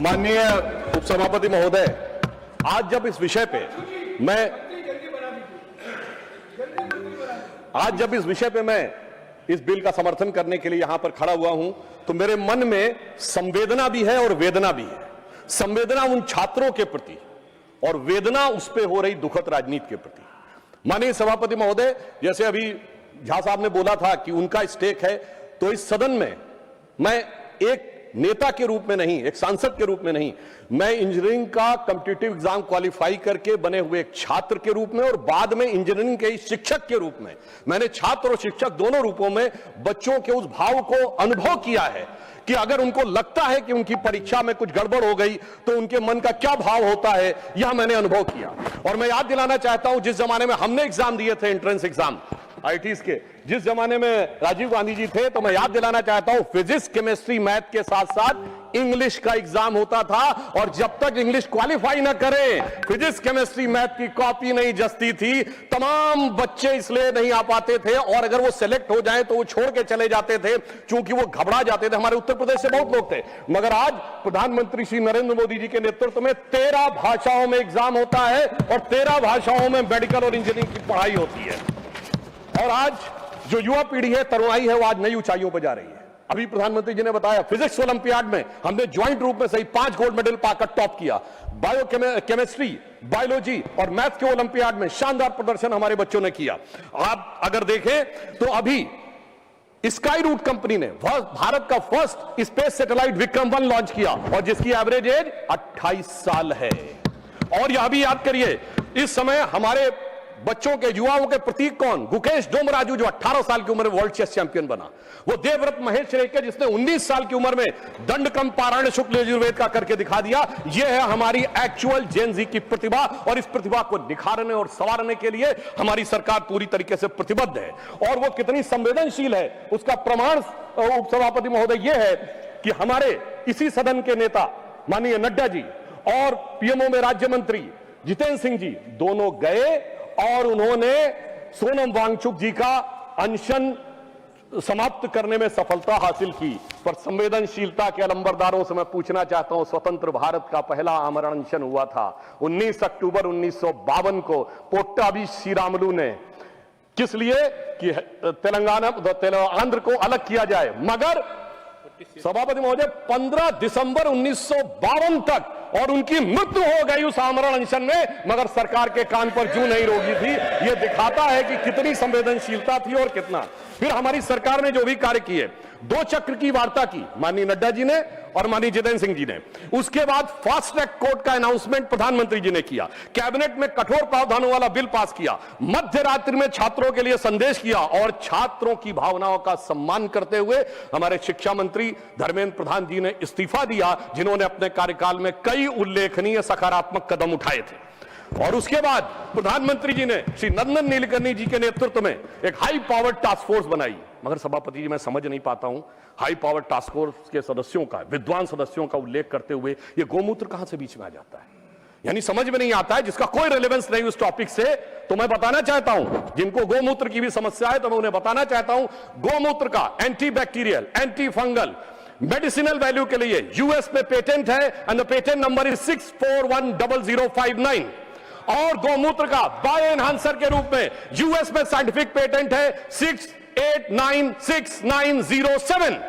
माननीय उपसभापति महोदय, आज जब इस विषय पे मैं इस बिल का समर्थन करने के लिए यहां पर खड़ा हुआ हूं, तो मेरे मन में संवेदना भी है और वेदना भी है। संवेदना उन छात्रों के प्रति और वेदना उस पे हो रही दुखद राजनीति के प्रति। माननीय सभापति महोदय, जैसे अभी झा साहब ने बोला था कि उनका स्टेक है, तो इस सदन में मैं एक नेता के रूप में नहीं, एक सांसद के रूप में नहीं, मैं इंजीनियरिंग का कॉम्पिटिटिव एग्जाम क्वालिफाई करके बने हुए एक छात्र के रूप में और बाद में इंजीनियरिंग के शिक्षक के रूप में मैंने छात्र और शिक्षक दोनों रूपों में बच्चों के उस भाव को अनुभव किया है कि अगर उनको लगता है कि उनकी परीक्षा में कुछ गड़बड़ हो गई तो उनके मन का क्या भाव होता है, यह मैंने अनुभव किया। और मैं याद दिलाना चाहता हूं, जिस जमाने में हमने एग्जाम दिए थे, एंट्रेंस एग्जाम आईटीज के, जिस जमाने में राजीव गांधी जी थे, तो मैं याद दिलाना चाहता हूं फिजिक्स, केमिस्ट्री, मैथ के साथ साथ इंग्लिश का एग्जाम होता था। और जब तक इंग्लिश क्वालिफाई ना करें, फिजिक्स, केमिस्ट्री, मैथ की कॉपी नहीं जचती थी। तमाम बच्चे इसलिए नहीं आ पाते थे, और अगर वो सेलेक्ट हो जाए तो वो छोड़ के चले जाते थे, क्योंकि वो घबरा जाते थे। हमारे उत्तर प्रदेश से बहुत लोग थे, मगर आज प्रधानमंत्री श्री नरेंद्र मोदी जी के नेतृत्व में 13 भाषाओं में एग्जाम होता है और 13 भाषाओं में मेडिकल और इंजीनियरिंग की पढ़ाई होती है। और आज जो युवा पीढ़ी है, तरुणाई है, वो आज नई ऊंचाइयों पर जा रही है। अभी प्रधानमंत्री जी ने बताया, फिजिक्स ओलंपियाड में हमने ज्वाइंट रूप में सही 5 गोल्ड मेडल पाकर टॉप किया। केमिस्ट्री, बायोलॉजी और मैथ के ओलंपियाड में शानदार प्रदर्शन हमारे बच्चों ने किया। आप अगर देखें तो अभी स्काई रूट कंपनी ने भारत का first space satellite Vikram 1 launch किया, और जिसकी एवरेज एज 28 साल है। और यह भी याद करिए, इस समय हमारे बच्चों के, युवाओं के प्रतीक कौन? गुकेश डोमराजू, जो 18 साल की उम्र में वर्ल्ड चेस चैंपियन बना। वो देवव्रत महेश रेखे, जिसने 19 साल की उम्र में दंडकम पारायण शुक्ल यजुर्वेद का करके दिखा दिया। यह है हमारी एक्चुअल जेन जी की प्रतिभा, और इस प्रतिभा को निखारने और संवारने के लिए हमारी सरकार पूरी तरीके से प्रतिबद्ध है। और वो कितनी संवेदनशील है, उसका प्रमाण उपसभापति महोदय यह है कि हमारे इसी सदन के नेता माननीय नड्डा जी और पीएमओ में राज्य मंत्री जितेंद्र सिंह जी दोनों गए और उन्होंने सोनम वांगचुक जी का अनशन समाप्त करने में सफलता हासिल की। पर संवेदनशीलता के अलंबरदारों से मैं पूछना चाहता हूं, स्वतंत्र भारत का पहला आमरण अनशन हुआ था 19 अक्टूबर 1952 को पोट्टाभी श्रीरामुलु ने। किस लिए? कि आंध्र को अलग किया जाए। मगर सभापति महोदय, 15 दिसंबर 1952 तक और उनकी मृत्यु हो गई उस आमरण अनशन में, मगर सरकार के कान पर जूं नहीं रोगी थी। यह दिखाता है कि कितनी संवेदनशीलता थी और कितना। फिर हमारी सरकार ने जो भी कार्य किए, 2 चक्र की वार्ता की माननीय नड्डा जी ने और माननीय जितेंद्र सिंह जी ने। उसके बाद फास्ट ट्रैक कोर्ट का अनाउंसमेंट प्रधानमंत्री जी ने किया, कैबिनेट में कठोर प्रावधानों वाला बिल पास किया, मध्य रात्रि में छात्रों के लिए संदेश किया, और छात्रों की भावनाओं का सम्मान करते हुए हमारे शिक्षा मंत्री धर्मेंद्र प्रधान जी ने इस्तीफा दिया, जिन्होंने अपने कार्यकाल में कई उल्लेखनीय सकारात्मक कदम उठाए थे। और उसके बाद प्रधानमंत्री जी ने श्री नंदन नीलकर्णी जी के नेतृत्व में एक हाई पावर टास्क फोर्स बनाई। मगर सभापति जी, मैं समझ नहीं पाता हूं, हाई पावर टास्क फोर्स के सदस्यों का, विद्वान सदस्यों का उल्लेख करते हुए ये गोमूत्र कहां से बीच में आ जाता है? यानी समझ में नहीं आता है, जिसका कोई रेलेवेंस नहीं उस टॉपिक से। तो मैं बताना चाहता हूं, जिनको गोमूत्र की भी समस्या है, तो मैं उन्हें बताना चाहता हूं, गोमूत्र का anti bacterial, anti fungal, medicinal value के लिए यूएस में पेटेंट है, and the patent number is 64100059। और गोमूत्र का बायो एनहांसर के रूप में यूएस में साइंटिफिक पेटेंट है 68969007।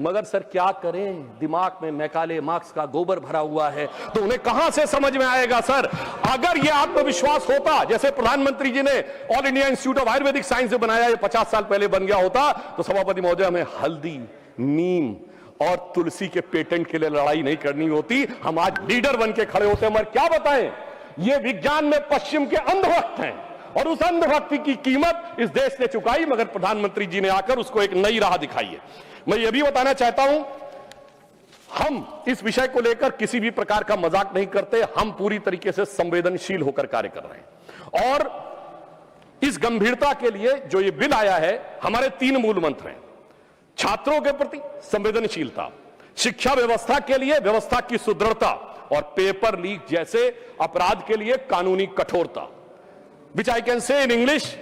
मगर सर क्या करें, दिमाग में मैकाले मार्क्स का गोबर भरा हुआ है, तो उन्हें कहां से समझ में आएगा? सर, अगर यह आत्मविश्वास होता, जैसे प्रधानमंत्री जी ने all India institute of Ayurvedic science जो बनाया, ये 50 साल पहले बन गया होता, तो सभापति महोदय हमें हल्दी, नीम और तुलसी के पेटेंट के लिए लड़ाई नहीं करनी होती। हम आज लीडर बन के खड़े होते हैं। मगर क्या बताएं, ये विज्ञान में पश्चिम के अंधभक्त हैं, और उस अंधभक्ति की कीमत इस देश ने चुकाई, मगर प्रधानमंत्री जी ने आकर उसको एक नई राह दिखाई है। मैं ये भी बताना चाहता हूं, हम इस विषय को लेकर किसी भी प्रकार का मजाक नहीं करते। हम पूरी तरीके से संवेदनशील होकर कार्य कर रहे हैं, और इस गंभीरता के लिए जो ये बिल आया है, हमारे 3 मूल मंत्र हैं। छात्रों के प्रति संवेदनशीलता, शिक्षा व्यवस्था के लिए व्यवस्था की सुदृढ़ता, और पेपर लीक जैसे अपराध के लिए कानूनी कठोरता। विच I can say in English,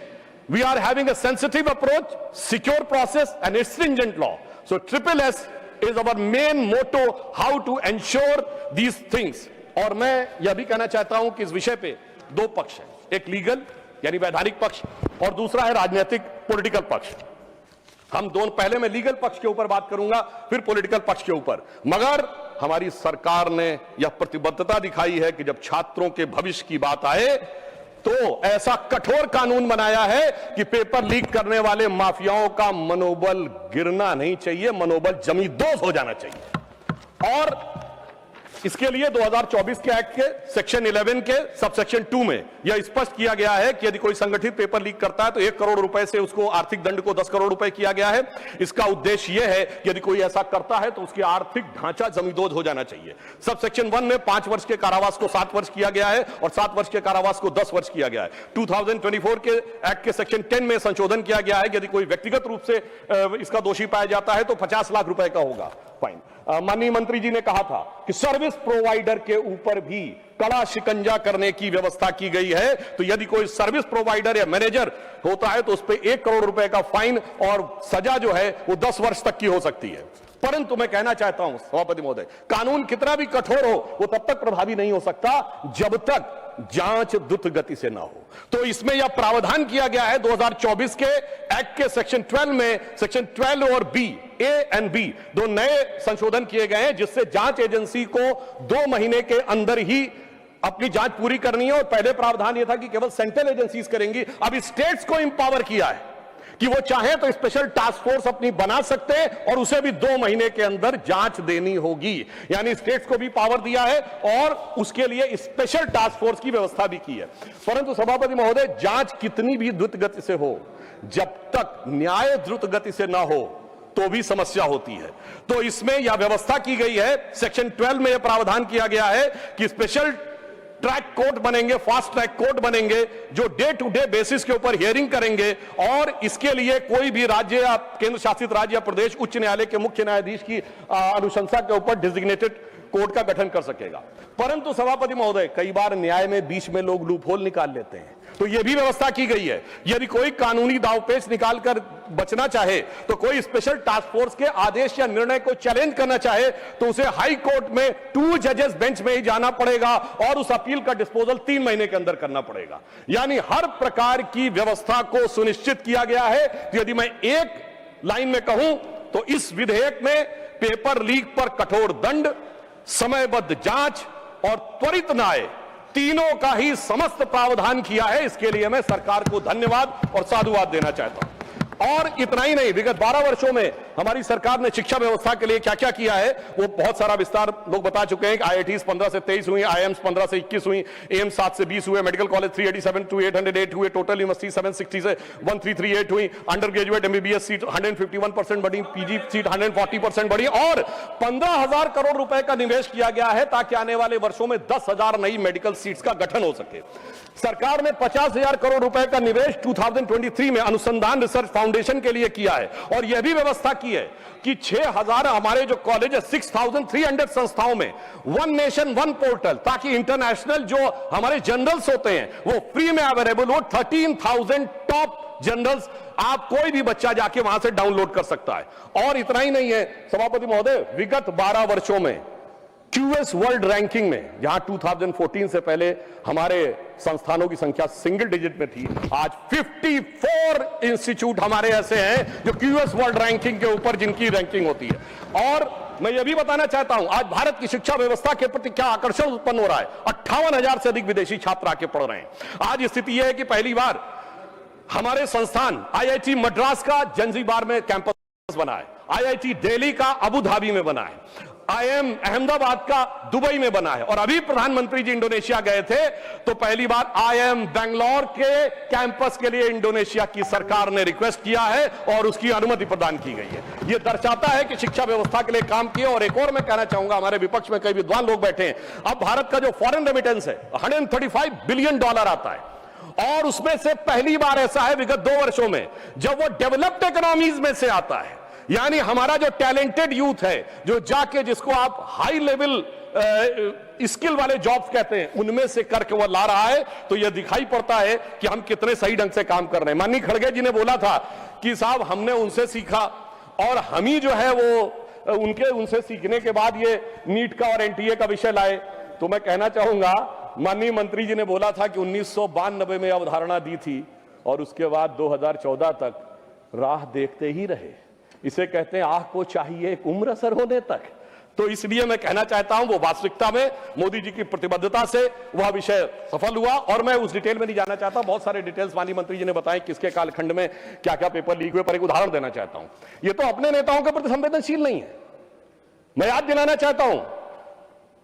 we are having a sensitive approach, secure process and stringent law. So SSS is our main motto, how to ensure these things. और मैं यह भी कहना चाहता हूं कि इस विषय पे दो पक्ष हैं, एक लीगल यानी वैधानिक पक्ष और दूसरा है राजनीतिक पॉलिटिकल पक्ष। हम दोनों, पहले मैं लीगल पक्ष के ऊपर बात करूंगा, फिर पॉलिटिकल पक्ष के ऊपर। मगर हमारी सरकार ने यह प्रतिबद्धता दिखाई है कि जब छात्रों के भविष्य की बात आए तो ऐसा कठोर कानून बनाया है कि पेपर लीक करने वाले माफियाओं का मनोबल गिरना नहीं चाहिए, मनोबल जमींदोज हो जाना चाहिए। और इसके लिए 2024 के एक्ट के सेक्शन 11 के सबसेक्शन 2 में यह स्पष्ट किया गया है कि यदि कोई संगठित पेपर लीक करता है तो 1 करोड़ रुपए से उसको आर्थिक दंड को 10 करोड़ रुपए किया गया है। इसका उद्देश्य यह है कि यदि कोई ऐसा करता है तो उसकी आर्थिक ढांचा जमींदोज हो जाना चाहिए। सबसेक्शन 1 में 5 वर्ष के कारावास को 7 वर्ष किया गया है और 7 वर्ष के कारावास को 10 वर्ष किया गया है। 2024 के एक्ट के सेक्शन 10 में संशोधन किया गया है कि यदि कोई व्यक्तिगत रूप से इसका दोषी पाया जाता है तो 50 लाख रुपए का होगा फाइन। माननीय मंत्री जी ने कहा था कि सर्विस प्रोवाइडर के ऊपर भी कड़ा शिकंजा करने की व्यवस्था की गई है, तो यदि कोई सर्विस प्रोवाइडर या मैनेजर होता है तो उस पर 1 करोड़ रुपए का फाइन और सजा जो है वो 10 वर्ष तक की हो सकती है। परंतु मैं कहना चाहता हूं सभापति महोदय, कानून कितना भी कठोर हो वो तब तक प्रभावी नहीं हो सकता जब तक जांच द्रुत गति से ना हो। तो इसमें यह प्रावधान किया गया है 2024 के एक्ट के सेक्शन 12 में, सेक्शन 12 और बी, ए एंड बी दो नए संशोधन किए गए हैं जिससे जांच एजेंसी को 2 महीने के अंदर ही अपनी जांच पूरी करनी है। और पहले प्रावधान यह था कि केवल सेंट्रल एजेंसीज करेंगी, अब स्टेट्स को इंपावर किया है कि वो चाहे तो स्पेशल टास्क फोर्स अपनी बना सकते हैं और उसे भी 2 महीने के अंदर जांच देनी होगी। यानी स्टेट्स को भी पावर दिया है और उसके लिए स्पेशल टास्क फोर्स की व्यवस्था भी की है। परंतु सभापति महोदय, जांच कितनी भी द्रुत गति से हो, जब तक न्याय द्रुत गति से ना हो तो भी समस्या होती है। तो इसमें यह व्यवस्था की गई है, सेक्शन 12 में यह प्रावधान किया गया है कि स्पेशल ट्रैक कोर्ट बनेंगे, फास्ट ट्रैक कोर्ट बनेंगे जो डे टू डे बेसिस के ऊपर हियरिंग करेंगे और इसके लिए कोई भी राज्य या केंद्र शासित राज्य या प्रदेश उच्च न्यायालय के मुख्य न्यायाधीश की अनुशंसा के ऊपर डेजिग्नेटेड कोर्ट का गठन कर सकेगा। परंतु सभापति महोदय, कई बार न्याय में बीच में लोग लूपहोल निकाल लेते हैं, तो यह भी व्यवस्था की गई है यदि कोई कानूनी दावपेच निकालकर बचना चाहे तो कोई स्पेशल टास्क फोर्स के आदेश या निर्णय को चैलेंज करना चाहे तो उसे हाई कोर्ट में 2 जजेस बेंच में ही जाना पड़ेगा और उस अपील का डिस्पोजल 3 महीने के अंदर करना पड़ेगा। यानी हर प्रकार की व्यवस्था को सुनिश्चित किया गया है। तो यदि मैं एक लाइन में कहूं तो इस विधेयक में पेपर लीक पर कठोर दंड, समयबद्ध जांच और त्वरित न्याय, तीनों का ही समस्त प्रावधान किया है। इसके लिए मैं सरकार को धन्यवाद और साधुवाद देना चाहता हूं। और इतना ही नहीं, विगत 12 वर्षों में हमारी सरकार ने शिक्षा व्यवस्था के लिए क्या क्या किया है वो बहुत सारा विस्तार लोग बता चुके हैं। IITs 15 से 23 हुई, IIMs 15 से 21 हुई, एम्स 7 से 20 हुए, मेडिकल कॉलेज 387 to 808 हुए, टोटल यूनिवर्सिटी 760 से 1338 हुई, अंडर ग्रेजुएट MBBS सीट 151% बढ़ी, PG सीट 140% बढ़ी और 15,000 करोड़ रुपए का निवेश किया गया है ताकि आने वाले वर्षों में 10,000 नई मेडिकल सीट्स का गठन हो सके। सरकार ने 50,000 करोड़ रुपए का निवेश 2023 में अनुसंधान रिसर्च फाउंडेशन के लिए किया है और यह भी व्यवस्था की है कि 6,000 हमारे जो कॉलेज है 6,300 संस्थाओं में वन नेशन वन पोर्टल, ताकि इंटरनेशनल जो हमारे जर्नल्स होते हैं वो फ्री में अवेलेबल हो। 13,000 टॉप जर्नल्स आप कोई भी बच्चा जाके वहां से डाउनलोड कर सकता है। और इतना ही नहीं है सभापति महोदय, विगत 12 वर्षों में QS वर्ल्ड रैंकिंग में, जहां 2014 से पहले हमारे संस्थानों की संख्या सिंगल डिजिट में थी, आज 54 इंस्टीट्यूट हमारे ऐसे हैं जो QS वर्ल्ड रैंकिंग के ऊपर जिनकी रैंकिंग होती है। और मैं यह भी बताना चाहता हूं, आज भारत की शिक्षा व्यवस्था के प्रति क्या आकर्षण उत्पन्न हो रहा है। 58,000 से अधिक विदेशी छात्र आके पढ़ रहे हैं। आज स्थिति यह है कि पहली बार हमारे संस्थान IIT मद्रास का जंजीबार में कैंपस बना है, IIT दिल्ली का अबू धाबी में बना है, IIM अहमदाबाद का दुबई में बना है। और अभी प्रधानमंत्री जी इंडोनेशिया गए थे तो पहली बार IIM बेंगलोर के कैंपस के लिए इंडोनेशिया की सरकार ने रिक्वेस्ट किया है और उसकी अनुमति प्रदान की गई है। यह दर्शाता है कि शिक्षा व्यवस्था के लिए काम किया। और एक और मैं कहना चाहूंगा, हमारे विपक्ष में कई विद्वान लोग बैठे हैं, अब भारत का जो फॉरेन रेमिटेंस है $135 बिलियन आता है और उसमें से पहली बार ऐसा है विगत 2 वर्षों में जब वो डेवलप्ड इकोनॉमीज में से आता है। यानी हमारा जो टैलेंटेड यूथ है जो जाके, जिसको आप हाई लेवल स्किल वाले जॉब्स कहते हैं, उनमें से करके वो ला रहा है। तो यह दिखाई पड़ता है कि हम कितने सही ढंग से काम कर रहे हैं। माननीय खड़गे जी ने बोला था कि साहब हमने उनसे सीखा और हम ही जो है वो उनसे सीखने के बाद ये नीट का और एनटीए का विषय लाए। तो मैं कहना चाहूंगा, माननीय मंत्री जी ने बोला था कि 1992 में अवधारणा दी थी और उसके बाद 2014 तक राह देखते ही रहे। इसे कहते हैं आह को चाहिए एक उम्र असर होने तक। तो इसलिए मैं कहना चाहता हूं, वो वास्तविकता में मोदी जी की प्रतिबद्धता से वह विषय सफल हुआ। और मैं उस डिटेल में नहीं जाना चाहता, बहुत सारे डिटेल्स माननीय मंत्री जी ने बताए किसके कालखंड में क्या क्या पेपर लीक हुए, पर एक उदाहरण देना चाहता हूं। ये तो अपने नेताओं के प्रति संवेदनशील नहीं है। मैं याद दिलाना चाहता हूं,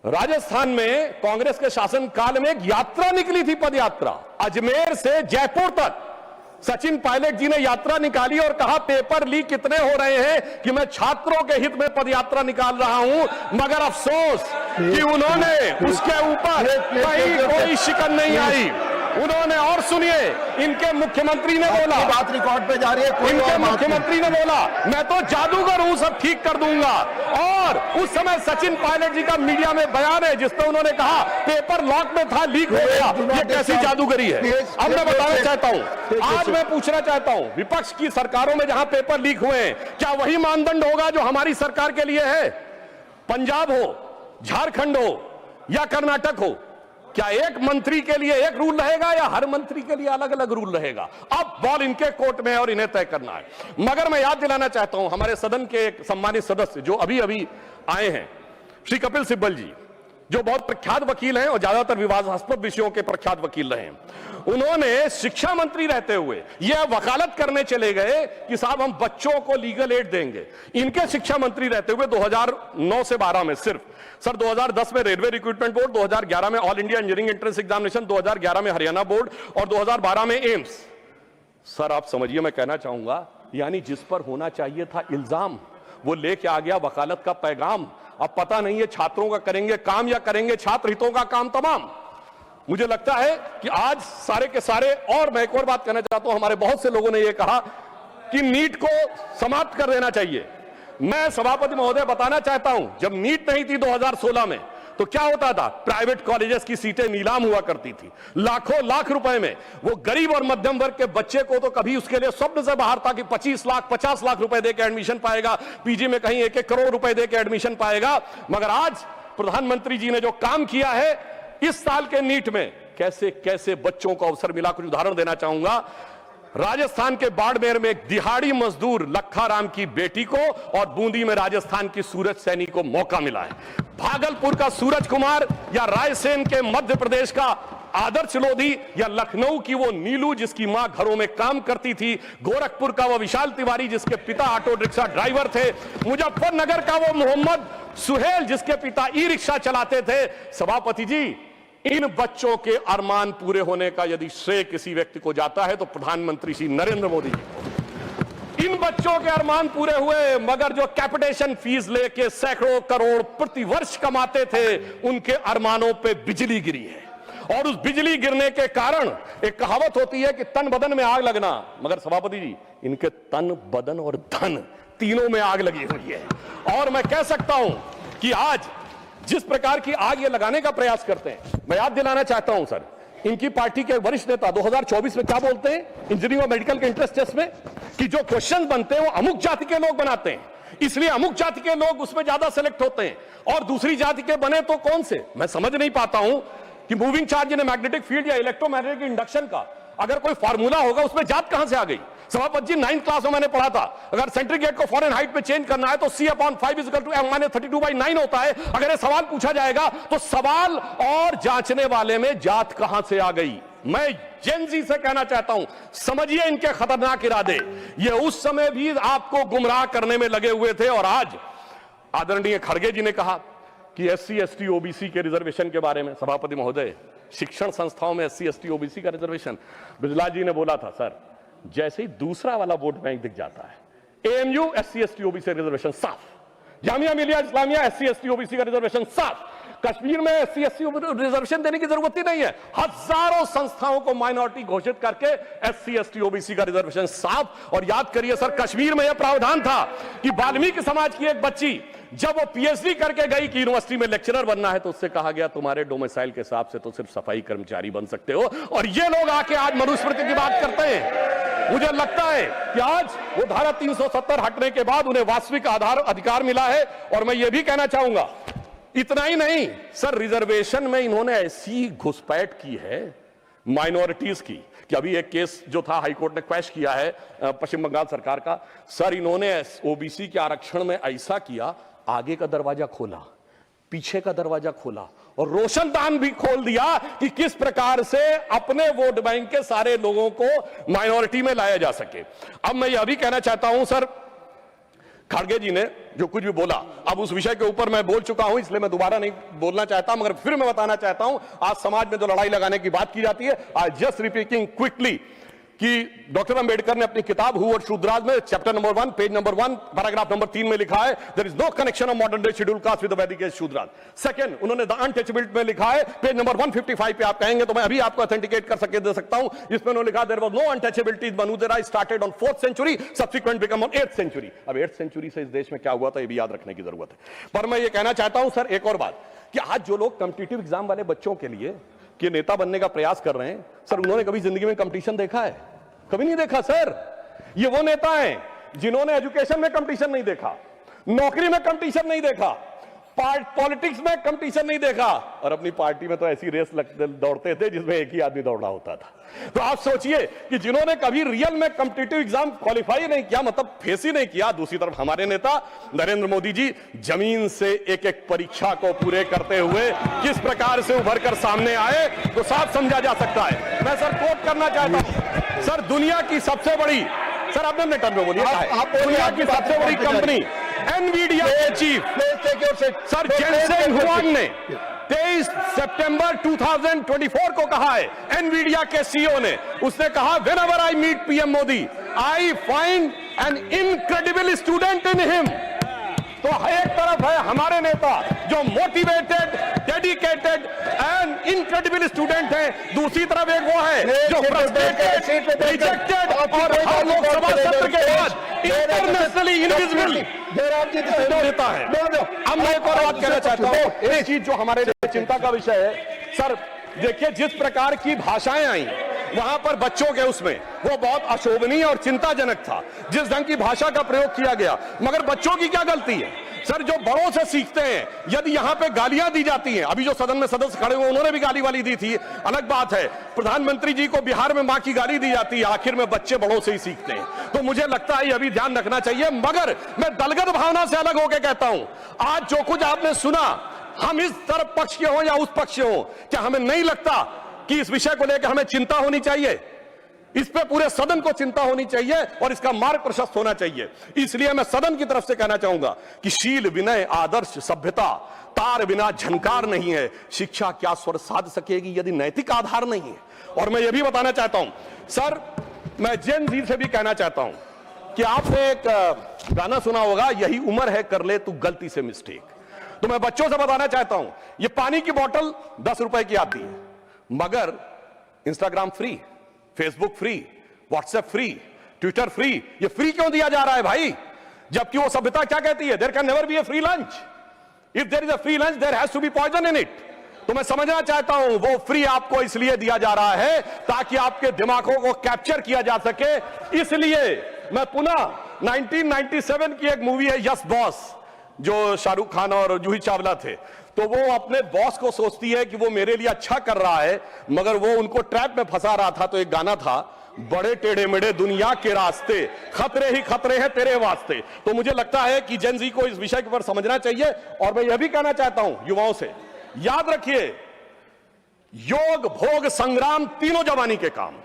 राजस्थान में कांग्रेस के शासन काल में एक यात्रा निकली थी, पद यात्रा, अजमेर से जयपुर तक। सचिन पायलट जी ने यात्रा निकाली और कहा पेपर लीक कितने हो रहे हैं कि मैं छात्रों के हित में पदयात्रा निकाल रहा हूं। मगर अफसोस कि उन्होंने उसके ऊपर कहीं कोई शिकन नहीं आई। उन्होंने, और सुनिए, इनके मुख्यमंत्री ने बोला, बात रिकॉर्ड पे जा रही है, इनके मुख्यमंत्री ने बोला मैं तो जादूगर हूं, सब ठीक कर दूंगा। और उस समय सचिन पायलट जी का मीडिया में बयान है जिसमें उन्होंने कहा पेपर लॉक में था, लीक हो गया। ये कैसी जादूगरी है? अब मैं बताना चाहता हूं, आज मैं पूछना चाहता हूं, विपक्ष की सरकारों में जहां पेपर लीक हुए हैं, क्या वही मानदंड होगा जो हमारी सरकार के लिए है? पंजाब हो, झारखंड हो या कर्नाटक हो, क्या एक मंत्री के लिए एक रूल रहेगा या हर मंत्री के लिए अलग अलग रूल रहेगा? अब बॉल इनके कोर्ट में है और इन्हें तय करना है। मगर मैं याद दिलाना चाहता हूं, हमारे सदन के एक सम्मानित सदस्य जो अभी अभी आए हैं, श्री कपिल सिब्बल जी, जो बहुत प्रख्यात वकील हैं और ज्यादातर विवादास्पद विषयों के प्रख्यात वकील रहे हैं, उन्होंने शिक्षा मंत्री रहते हुए यह वकालत करने चले गए कि साहब हम बच्चों को लीगल एड देंगे। इनके शिक्षा मंत्री रहते हुए 2009 से 12 में सिर्फ, सर 2010 में रेलवे रिक्रूटमेंट बोर्ड, 2011 में all India engineering entrance examination, 2011 में हरियाणा बोर्ड और 2012 में एम्स। सर आप समझिए, मैं कहना चाहूंगा, यानी जिस पर होना चाहिए था इल्जाम, वो लेके आ गया वकालत का पैगाम। अब पता नहीं है छात्रों का करेंगे काम या करेंगे छात्र हितों का काम तमाम। मुझे लगता है कि आज सारे के सारे, और मैं एक और बात कहना चाहता हूं, हमारे बहुत से लोगों ने यह कहा कि नीट को समाप्त कर देना चाहिए। मैं सभापति महोदय बताना चाहता हूं, जब नीट नहीं थी 2016 में, तो क्या होता था? प्राइवेट कॉलेजेस की सीटें नीलाम हुआ करती थी लाखों लाख रुपए में। वो गरीब और मध्यम वर्ग के बच्चे को तो कभी उसके लिए स्वप्न से बाहर था कि 25 लाख 50 लाख रुपए देकर एडमिशन पाएगा, पीजी में कहीं 1-1 करोड़ रुपए देकर एडमिशन पाएगा। मगर आज प्रधानमंत्री जी ने जो काम किया है इस साल के नीट में, कैसे कैसे बच्चों को अवसर मिला। कुछ उदाहरण देना चाहूंगा। राजस्थान के बाड़मेर में एक दिहाड़ी मजदूर लखा की बेटी को और बूंदी में राजस्थान की सूरज सैनी को मौका मिला है। भागलपुर का सूरज कुमार या रायसेन के मध्य प्रदेश का आदर्श लोधी या लखनऊ की वो नीलू जिसकी मां घरों में काम करती थी, गोरखपुर का वो विशाल तिवारी जिसके पिता ऑटो रिक्शा ड्राइवर थे, मुजफ्फरनगर का वो मोहम्मद सुहेल जिसके पिता ई रिक्शा चलाते थे। सभापति जी, इन बच्चों के अरमान पूरे होने का यदि श्रेय किसी व्यक्ति को जाता है तो प्रधानमंत्री श्री नरेंद्र मोदी जी को। इन बच्चों के अरमान पूरे हुए, मगर जो कैपिटेशन फीस लेके सैकड़ों करोड़ प्रति वर्ष कमाते थे, उनके अरमानों पे बिजली गिरी है। और उस बिजली गिरने के कारण एक कहावत होती है कि तन बदन में आग लगना, मगर सभापति जी इनके तन बदन और धन तीनों में आग लगी हुई है। और मैं कह सकता हूं कि आज जिस प्रकार की आग ये लगाने का प्रयास करते हैं, मैं याद दिलाना चाहता हूं सर, इनकी पार्टी के वरिष्ठ नेता 2024 में क्या बोलते हैं इंजीनियरिंग और मेडिकल के इंट्रेंस टेस्ट में, कि जो क्वेश्चन बनते हैं वो अमुक जाति के लोग बनाते हैं, इसलिए अमुक जाति के लोग उसमें ज्यादा सेलेक्ट होते हैं, और दूसरी जाति के बने तो कौन से। मैं समझ नहीं पाता हूं कि moving charge in magnetic field या इलेक्ट्रोमैग्नेटिक इंडक्शन का अगर कोई फार्मूला होगा उसमें जात कहां से आ गई। सभापति जी 9th क्लास में मैंने पढ़ा था, अगर सेंट्रीग्रेड को फॉरेनहाइट में चेंज करना है तो C/5 = M-32/9 होता है। अगर ये सवाल पूछा जाएगा तो सवाल और जांचने वाले में जात कहां से आ गई। मैं जेनजी से कहना चाहता हूं, समझिए इनके खतरनाक इरादे। ये उस समय भी आपको गुमराह करने में लगे हुए थे, और आज आदरणीय खड़गे जी ने कहा कि SC ST OBC के रिजर्वेशन के बारे में। सभापति महोदय, शिक्षण संस्थाओं में SC ST OBC का रिजर्वेशन, बिजला जी ने बोला था सर, जैसे ही दूसरा वाला वोट बैंक दिख जाता है, AMU SC ST OBC reservation साफ, Jamia Millia Islamia SC ST OBC का रिजर्वेशन साफ, कश्मीर में SC ST रिजर्वेशन देने की जरूरत ही नहीं है। हजारों संस्थाओं को माइनॉरिटी घोषित करके SC ST OBC का रिजर्वेशन साफ। और याद करिए सर, कश्मीर में यह प्रावधान था कि वाल्मीकि समाज की एक बच्ची जब वो पीएचडी करके गई कि यूनिवर्सिटी में लेक्चरर बनना है तो उससे कहा गया तुम्हारे डोमिसाइल के हिसाब से तो सिर्फ सफाई कर्मचारी बन सकते हो, और ये लोग आके आज मनुस्मृति की बात करते हैं। मुझे लगता है कि आज वो धारा 370 हटने के बाद उन्हें वास्तविक अधिकार मिला है। और मैं ये भी कहना चाहूंगा, इतना ही नहीं सर, रिजर्वेशन में इन्होंने ऐसी घुसपैठ की है माइनॉरिटीज की कि अभी एक केस जो था हाईकोर्ट ने क्वैश किया है पश्चिम बंगाल सरकार का। सर इन्होंने ओबीसी के आरक्षण में ऐसा किया, आगे का दरवाजा खोला, पीछे का दरवाजा खोला और रोशनदान भी खोल दिया कि किस प्रकार से अपने वोट बैंक के सारे लोगों को माइनॉरिटी में लाया जा सके। अब मैं यह भी कहना चाहता हूं सर, खड़गे जी ने जो कुछ भी बोला, अब उस विषय के ऊपर मैं बोल चुका हूं, इसलिए मैं दोबारा नहीं बोलना चाहता, मगर फिर मैं बताना चाहता हूं, आज समाज में जो लड़ाई लगाने की बात की जाती है, आई जस्ट रिपीटिंग क्विकली कि डॉक्टर अंबेडकर ने अपनी किताब हु और शूद्राज में chapter number 1 page number 1 paragraph number 3 में लिखा है, there is no connection of modern day schedule caste with the Vedic age Shudras. Second, उन्होंने द अनटचेबिलिटी में लिखा है, पेज नंबर 155 पे आप कहेंगे तो मैं अभी आपको ऑथेंटिकेट कर सके दे सकता हूं, जिसमें उन्होंने लिखा देयर वाज नो अनटचेबिलिटी, मनुदेरा started on 4th century, subsequent become on 8th century. अब 8th सेंचुरी से इस देश में क्या हुआ था ये भी याद रखने की जरूरत है। पर मैं ये कहना चाहता हूं सर एक और बात, कि आज जो लोग कॉम्पिटिटिव एग्जाम वाले बच्चों के लिए कि नेता बनने का प्रयास कर रहे हैं, सर उन्होंने कभी जिंदगी में कंपटीशन देखा है? कभी नहीं देखा सर। ये वो नेता हैं जिन्होंने एजुकेशन में कंपटीशन नहीं देखा, नौकरी में कंपटीशन नहीं देखा, पॉलिटिक्स में कंपटीशन नहीं देखा, और अपनी पार्टी में तो ऐसी रेस दौड़ते थे जिसमें एक ही आदमी दौड़ रहा होता था। तो आप सोचिए कि जिन्होंने कभी रियल में कॉम्पिटिटिव एग्जाम क्वालिफाई नहीं किया, मतलब फेस ही नहीं किया। दूसरी तरफ हमारे नेता नरेंद्र मोदी जी जमीन से एक एक परीक्षा को पूरे करते हुए किस प्रकार से उभर कर सामने आए तो साफ समझा जा सकता है। मैं सर कोट करना चाहता हूं, सर दुनिया की सबसे बड़ी, सर आपने अपने टर्म में बोलिए, दुनिया की सबसे बड़ी कंपनी एनवीडिया के चीफ सर जेनसेन हुआंग ने 23 सितंबर 2024 को कहा है, एनवीडिया के सीईओ ने, उसने कहा whenever I meet PM Modi I find an incredible student in him. तो एक तरफ है हमारे नेता जो motivated, dedicated and incredible student है, दूसरी तरफ एक वो है जो फ्रस्ट्रेटेड, रिजेक्टेड और हर लोकसभा सत्र के बाद इंटरनेशनली इनविजिबल नेता है। अब मैं एक और बात कहना चाहता हूं, एक चीज जो हमारे लिए चिंता का विषय है सर, देखिए जिस प्रकार की भाषाएं आई वहां पर बच्चों के उसमें वो बहुत अशोभनीय और चिंताजनक था, जिस ढंग की भाषा का प्रयोग किया गया। मगर बच्चों की क्या गलती है सर, जो बड़ों से सीखते हैं। यदि यहां पे गालियां दी जाती हैं, अभी जो सदन में सदस्य खड़े हुए उन्होंने भी गाली वाली दी थी, अलग बात है। प्रधानमंत्री जी को बिहार में मां की गाली दी जाती है, आखिर में बच्चे बड़ों से ही सीखते हैं। तो मुझे लगता है ये अभी ध्यान रखना चाहिए। मगर मैं दलगत भावना से अलग होकर कहता हूं, आज जो कुछ आपने सुना, हम इस तरफ पक्ष के हों या उस पक्ष के हों, क्या हमें नहीं लगता कि इस विषय को लेकर हमें चिंता होनी चाहिए? इस पे पूरे सदन को चिंता होनी चाहिए और इसका मार्ग प्रशस्त होना चाहिए। इसलिए मैं सदन की तरफ से कहना चाहूंगा कि शील, विनय, आदर्श, सभ्यता तार बिना झनकार नहीं है। शिक्षा क्या स्वर साध सकेगी यदि नैतिक आधार नहीं है? और मैं यह भी बताना चाहता हूं सर, मैं जेन जी से भी कहना चाहता हूं कि आपने एक गाना सुना होगा, यही उम्र है कर ले तू गलती से मिस्टेक। तो मैं बच्चों से बताना चाहता हूं, ये पानी की बोतल 10 रुपए की आती है, मगर Instagram free, Facebook free, WhatsApp free, Twitter free, ये फ्री क्यों दिया जा रहा है भाई? जबकि वो सभ्यता क्या कहती है, there can never be a free lunch, if there is a free lunch there has to be poison in it. तो मैं समझना चाहता हूं वो फ्री आपको इसलिए दिया जा रहा है ताकि आपके दिमागों को कैप्चर किया जा सके। इसलिए मैं पुनः 1997 की एक मूवी है यस बॉस, जो शाहरुख खान और जूही चावला थे, तो वो अपने बॉस को सोचती है कि वो मेरे लिए अच्छा कर रहा है, मगर वो उनको ट्रैप में फंसा रहा था। तो एक गाना था, बड़े टेढ़े मेढ़े दुनिया के रास्ते, खतरे ही खतरे हैं तेरे वास्ते। तो मुझे लगता है कि जेन जी को इस विषय के ऊपर समझना चाहिए। और मैं यह भी कहना चाहता हूं युवाओं से, याद रखिए योग, भोग, संग्राम तीनों जवानी के काम।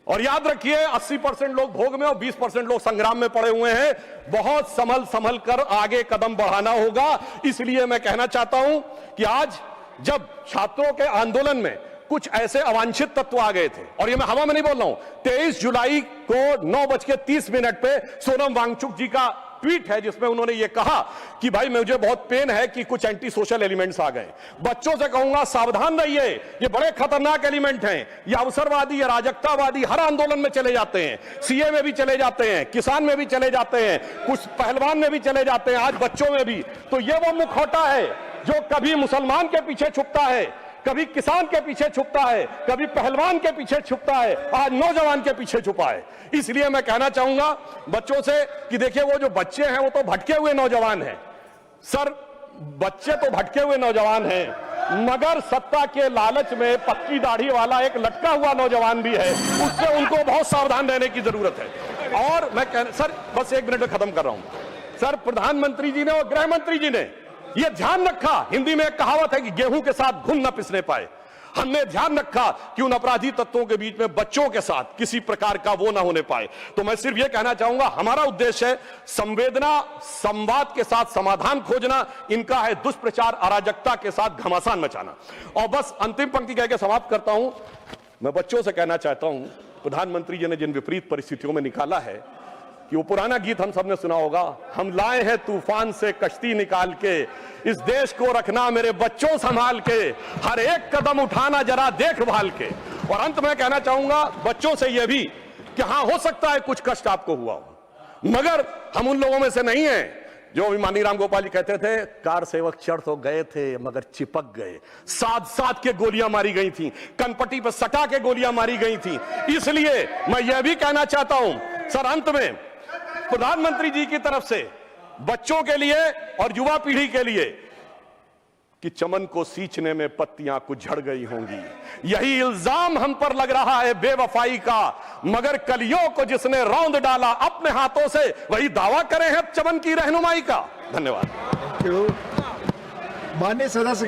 और याद रखिए 80% लोग भोग में और 20% लोग संग्राम में पड़े हुए हैं। बहुत संभल कर आगे कदम बढ़ाना होगा। इसलिए मैं कहना चाहता हूं कि आज जब छात्रों के आंदोलन में कुछ ऐसे अवांछित तत्व आ गए थे, और ये मैं हवा में नहीं बोल रहा हूं, 23 जुलाई को 9:30 पे सोनम वांगचुक जी का ट्वीट है जिसमें उन्होंने ये कहा कि भाई मुझे बहुत पेन है कि कुछ एंटी सोशल एलिमेंट्स आ गए। बच्चों से कहूंगा सावधान रहिए, ये बड़े खतरनाक एलिमेंट हैं, ये अवसरवादी, अराजकतावादी हर आंदोलन में चले जाते हैं, सीए में भी चले जाते हैं, किसान में भी चले जाते हैं, कुछ पहलवान में भी चले जाते हैं, आज बच्चों में भी। तो ये वो मुखौटा है जो कभी मुसलमान के पीछे छुपता है, कभी किसान के पीछे छुपता है, कभी पहलवान के पीछे छुपता है, आज नौजवान के पीछे छुपा है। इसलिए मैं कहना चाहूंगा बच्चों से कि देखिए वो जो बच्चे हैं वो तो भटके हुए नौजवान हैं सर, बच्चे तो भटके हुए नौजवान हैं, मगर सत्ता के लालच में पक्की दाढ़ी वाला एक लटका हुआ नौजवान भी है, उससे उनको बहुत सावधान रहने की जरूरत है। और मैं सर बस 1 मिनट में खत्म कर रहा हूं सर, प्रधानमंत्री जी ने और गृह मंत्री जी ने यह ध्यान रखा, हिंदी में एक कहावत है कि गेहूं के साथ घुन न पिसने पाए, हमने ध्यान रखा कि उन अपराधी तत्वों के बीच में बच्चों के साथ किसी प्रकार का वो ना होने पाए। तो मैं सिर्फ ये कहना चाहूंगा हमारा उद्देश्य है संवेदना, संवाद के साथ समाधान खोजना, इनका है दुष्प्रचार, अराजकता के साथ घमासान मचाना। और बस अंतिम पंक्ति कह के समाप्त करता हूं, मैं बच्चों से कहना चाहता हूं, प्रधानमंत्री जी ने जिन विपरीत परिस्थितियों में निकाला है कि वो पुराना गीत हम सबने सुना होगा, हम लाए हैं तूफान से कश्ती निकाल के, इस देश को रखना मेरे बच्चों संभाल के, हर एक कदम उठाना जरा देखभाल के। और अंत में कहना चाहूंगा बच्चों से यह भी कि हां हो सकता है कुछ कष्ट आपको हुआ हो, मगर हम उन लोगों में से नहीं हैं जो माननीय राम गोपाल जी कहते थे, कार सेवक चढ़ तो गए थे मगर चिपक गए, साथ के गोलियां मारी गई थी, कनपट्टी पर सटा के गोलियां मारी गई थी। इसलिए मैं यह भी कहना चाहता हूं सर अंत में प्रधानमंत्री जी की तरफ से बच्चों के लिए और युवा पीढ़ी के लिए कि चमन को सींचने में पत्तियां कुछ झड़ गई होंगी, यही इल्जाम हम पर लग रहा है बेवफाई का, मगर कलियों को जिसने रौंद डाला अपने हाथों से वही दावा करे हैं चमन की रहनुमाई का। धन्यवाद। माननीय सदस्य